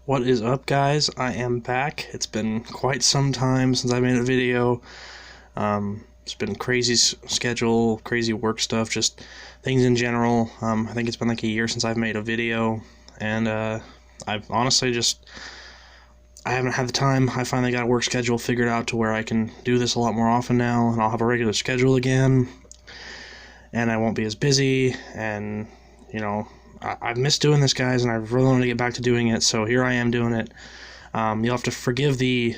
What is up, guys? I am back. It's been quite some time since I made a video. It's been crazy schedule, crazy work stuff, just things in general. I think it's been like a year since I've made a video, and I've honestly I haven't had the time. I finally got a work schedule figured out to where I can do this a lot more often now, and I'll have a regular schedule again, and I won't be as busy, and, you know, I've missed doing this, guys, and I really wanted to get back to doing it, so here I am doing it. You'll have to forgive the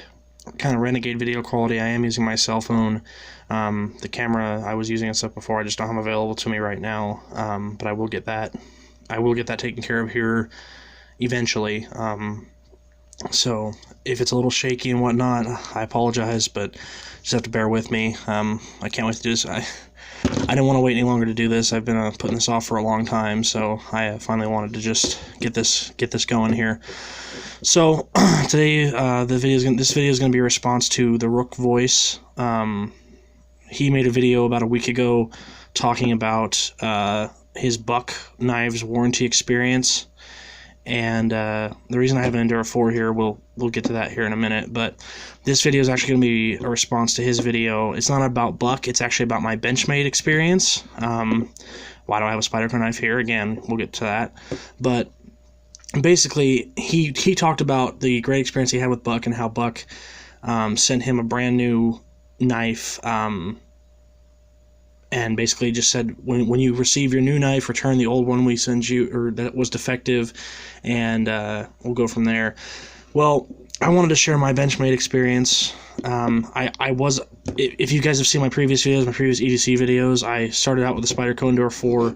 kind of renegade video quality. I am using my cell phone. The camera I was using and stuff before, I just don't have available to me right now, but I will get that. I will get that taken care of here eventually. So if it's a little shaky and whatnot, I apologize, but just have to bear with me. I can't wait to do this. I didn't want to wait any longer to do this. I've been putting this off for a long time, so I finally wanted to just get this going here. So today, this video is going to be a response to the RookVoice. He made a video about a week ago talking about his buck knives warranty experience. And the reason I have an Enduro 4 here, we'll get to that here in a minute, but this video is actually going to be a response to his video. It's not about buck, it's actually about my Benchmade experience. Why do I have a Spyderco knife here? Again, we'll get to that. But basically, he talked about the great experience he had with Buck and how Buck sent him a brand new knife, and basically just said, when you receive your new knife, return the old one we send you, or that was defective, and we'll go from there. Well, I wanted to share my Benchmade experience. If you guys have seen my previous videos, my previous EDC videos, I started out with a Spyderco Enduro 4,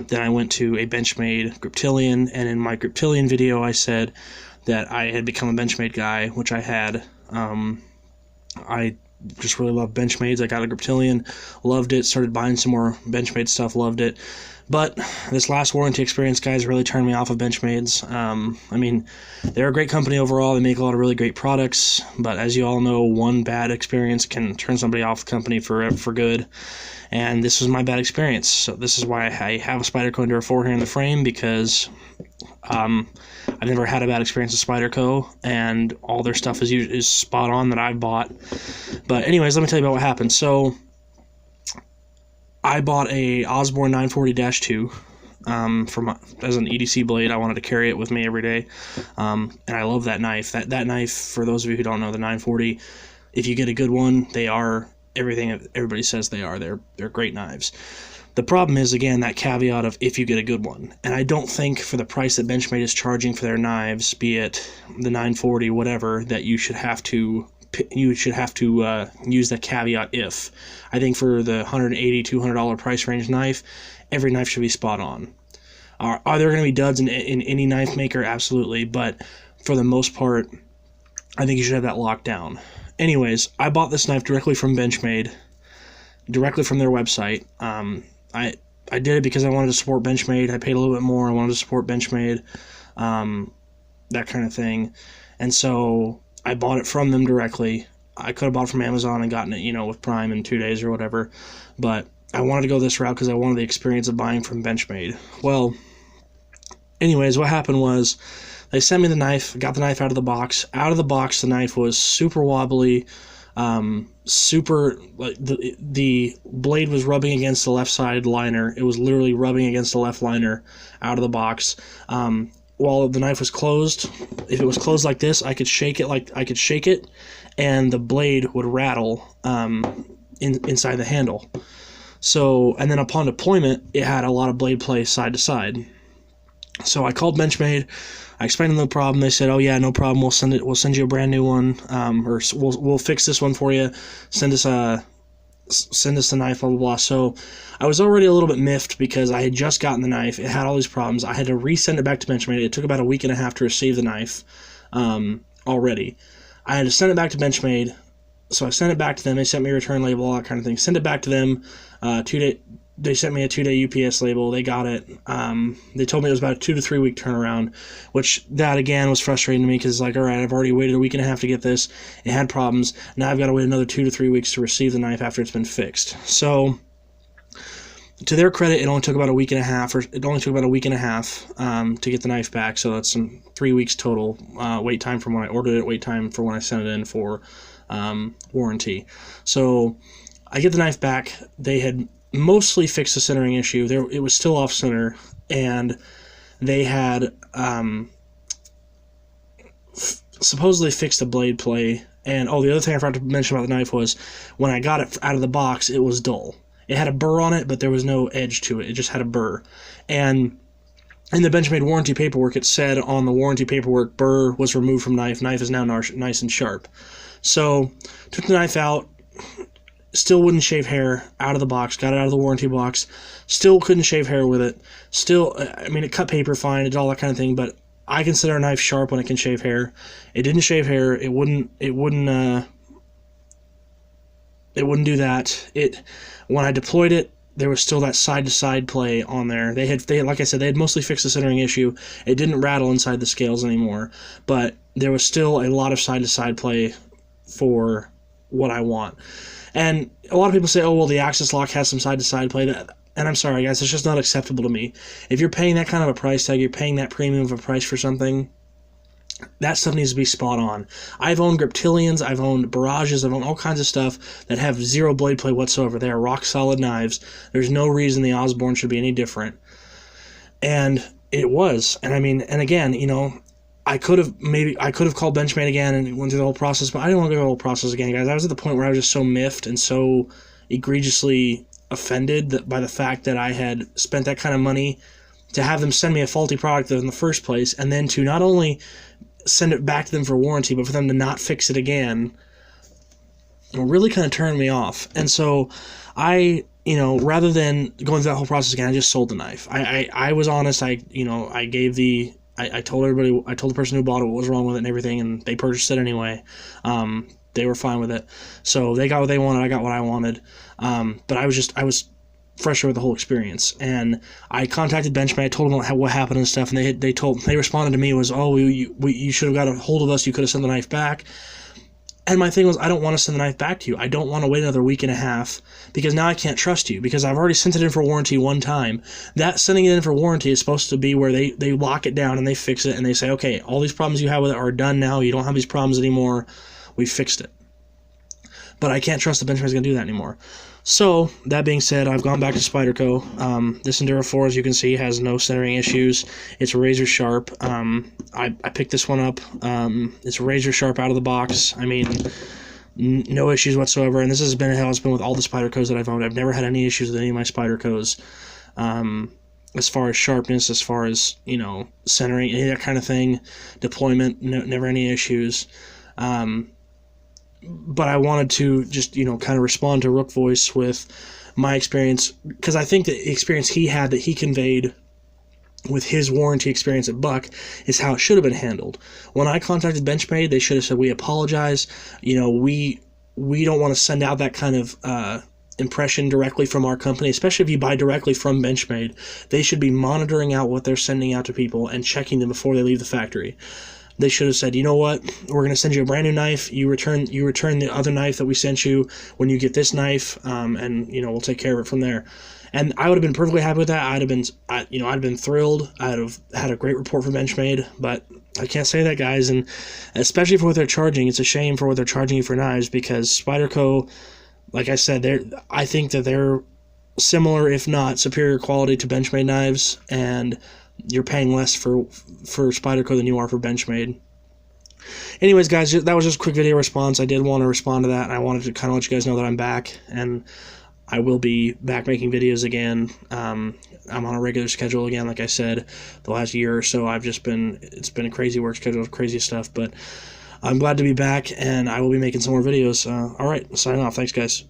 then I went to a Benchmade Griptilian, and in my Griptilian video I said that I had become a Benchmade guy, which I had. I just really love Benchmades. I got a Griptilian, loved it, started buying some more Benchmade stuff, loved it. But this last warranty experience, guys, really turned me off of Benchmades. I mean, they're a great company overall. They make a lot of really great products, but as you all know, one bad experience can turn somebody off the company for good. And this was my bad experience. So this is why I have a Spyderco Enduro 4 here in the frame, because I've never had a bad experience with Spyderco, and all their stuff is spot on that I've bought. But anyways, let me tell you about what happened. So I bought a Osborne 940-2 as an EDC blade. I wanted to carry it with me every day, and I love that knife. That knife, for those of you who don't know, the 940, if you get a good one, they are everything everybody says they are. They're great knives. The problem is, again, that caveat of if you get a good one. And I don't think for the price that Benchmade is charging for their knives, be it the 940, whatever, that you should have to use that caveat if. I think for the $180, $200 price range knife, every knife should be spot on. Are there going to be duds in any knife maker? Absolutely. But for the most part, I think you should have that locked down. Anyways, I bought this knife directly from Benchmade, directly from their website. I did it because I wanted to support Benchmade. I paid a little bit more. I wanted to support Benchmade, that kind of thing. And so I bought it from them directly. I could have bought it from Amazon and gotten it, you know, with Prime in 2 days or whatever. But I wanted to go this route because I wanted the experience of buying from Benchmade. well, anyways, what happened was they sent me the knife, got the knife out of the box. Out of the box, the knife was super wobbly, the blade was rubbing against the left side liner. It was literally rubbing against the left liner out of the box. While the knife was closed, if it was closed like this, I could shake it, and the blade would rattle inside the handle. So, and then upon deployment, it had a lot of blade play side to side. So I called Benchmade. I explained to them the problem. They said, "Oh yeah, no problem. We'll send you a brand new one, or we'll fix this one for you. Send us the knife, blah blah blah." So I was already a little bit miffed because I had just gotten the knife. It had all these problems. I had to resend it back to Benchmade. It took about a week and a half to receive the knife already. I had to send it back to Benchmade. So I sent it back to them. They sent me a return label, all that kind of thing. Send it back to them. They sent me a 2-day UPS label. They got it. They told me it was about a 2 to 3 week turnaround, which that again was frustrating to me because, like, all right, I've already waited a week and a half to get this. It had problems. Now I've got to wait another 2 to 3 weeks to receive the knife after it's been fixed. So to their credit, it only took about a week and a half, to get the knife back. So that's some 3 weeks total wait time from when I ordered it, wait time for when I sent it in for warranty. So I get the knife back. They had mostly fixed the centering issue. It was still off center, and they had supposedly fixed the blade play. And the other thing I forgot to mention about the knife was when I got it out of the box, it was dull. It had a burr on it, but there was no edge to it. It just had a burr. And in the Benchmade warranty paperwork, it said on the warranty paperwork, burr was removed from knife. Knife is now nice and sharp. So took the knife out, still wouldn't shave hair out of the box, got it out of the warranty box, still couldn't shave hair with it. Still, I mean, it cut paper fine, it did all that kind of thing, but I consider a knife sharp when it can shave hair. It didn't shave hair. It wouldn't do that. When I deployed it, there was still that side-to-side play on there. They had, like I said, they had mostly fixed the centering issue. It didn't rattle inside the scales anymore, but there was still a lot of side-to-side play for what I want. And a lot of people say, oh, well, the Axis lock has some side-to-side play. And I'm sorry, guys, it's just not acceptable to me. If you're paying that kind of a price tag, you're paying that premium of a price for something, that stuff needs to be spot on. I've owned Griptilians, I've owned Barrages, I've owned all kinds of stuff that have zero blade play whatsoever. They are rock-solid knives. There's no reason the Osborne should be any different. And it was. And I mean, and again, you know, I could have called Benchmade again and went through the whole process, but I didn't want to go through the whole process again, guys. I was at the point where I was just so miffed and so egregiously offended by the fact that I had spent that kind of money to have them send me a faulty product in the first place, and then to not only send it back to them for warranty, but for them to not fix it again. It really kind of turned me off. And so I, you know, rather than going through that whole process again, I just sold the knife. I was honest. I told everybody, I told the person who bought it what was wrong with it and everything, and they purchased it anyway. They were fine with it. So they got what they wanted, I got what I wanted. But I was frustrated with the whole experience. And I contacted Benchmade, I told them what happened and stuff, and they responded to me was, oh, you should have got a hold of us, you could have sent the knife back. And my thing was, I don't want to send the knife back to you. I don't want to wait another week and a half, because now I can't trust you, because I've already sent it in for warranty one time. That sending it in for warranty is supposed to be where they lock it down and they fix it, and they say, okay, all these problems you have with it are done now, you don't have these problems anymore, we fixed it. But I can't trust the Benchmade's going to do that anymore. So, that being said, I've gone back to Spyderco. This Enduro 4, as you can see, has no centering issues. It's razor sharp. I picked this one up. It's razor sharp out of the box. I mean, no issues whatsoever. And this has been how it's been with all the Spydercos that I've owned. I've never had any issues with any of my Spydercos. As far as sharpness, as far as, you know, centering, any of that kind of thing. Deployment, never any issues. But I wanted to just, you know, kind of respond to RookVoice with my experience, because I think the experience he had that he conveyed with his warranty experience at Buck is how it should have been handled. When I contacted Benchmade, they should have said, we apologize, you know, we don't want to send out that kind of impression directly from our company, especially if you buy directly from Benchmade. They should be monitoring out what they're sending out to people and checking them before they leave the factory. They should have said, you know what, we're going to send you a brand new knife. You return the other knife that we sent you when you get this knife, and, you know, we'll take care of it from there. And I would have been perfectly happy with that. I'd have been thrilled. I'd have had a great report from Benchmade, but I can't say that, guys. And especially for what they're charging, it's a shame for what they're charging you for knives, because Spyderco, like I said, I think that they're similar, if not superior quality to Benchmade knives, and you're paying less for Spyderco than you are for Benchmade. Anyways, guys, that was just a quick video response. I did want to respond to that, and I wanted to kind of let you guys know that I'm back, and I will be back making videos again. I'm on a regular schedule again, like I said, the last year or so. It's been a crazy work schedule, crazy stuff, but I'm glad to be back, and I will be making some more videos. All right, signing off. Thanks, guys.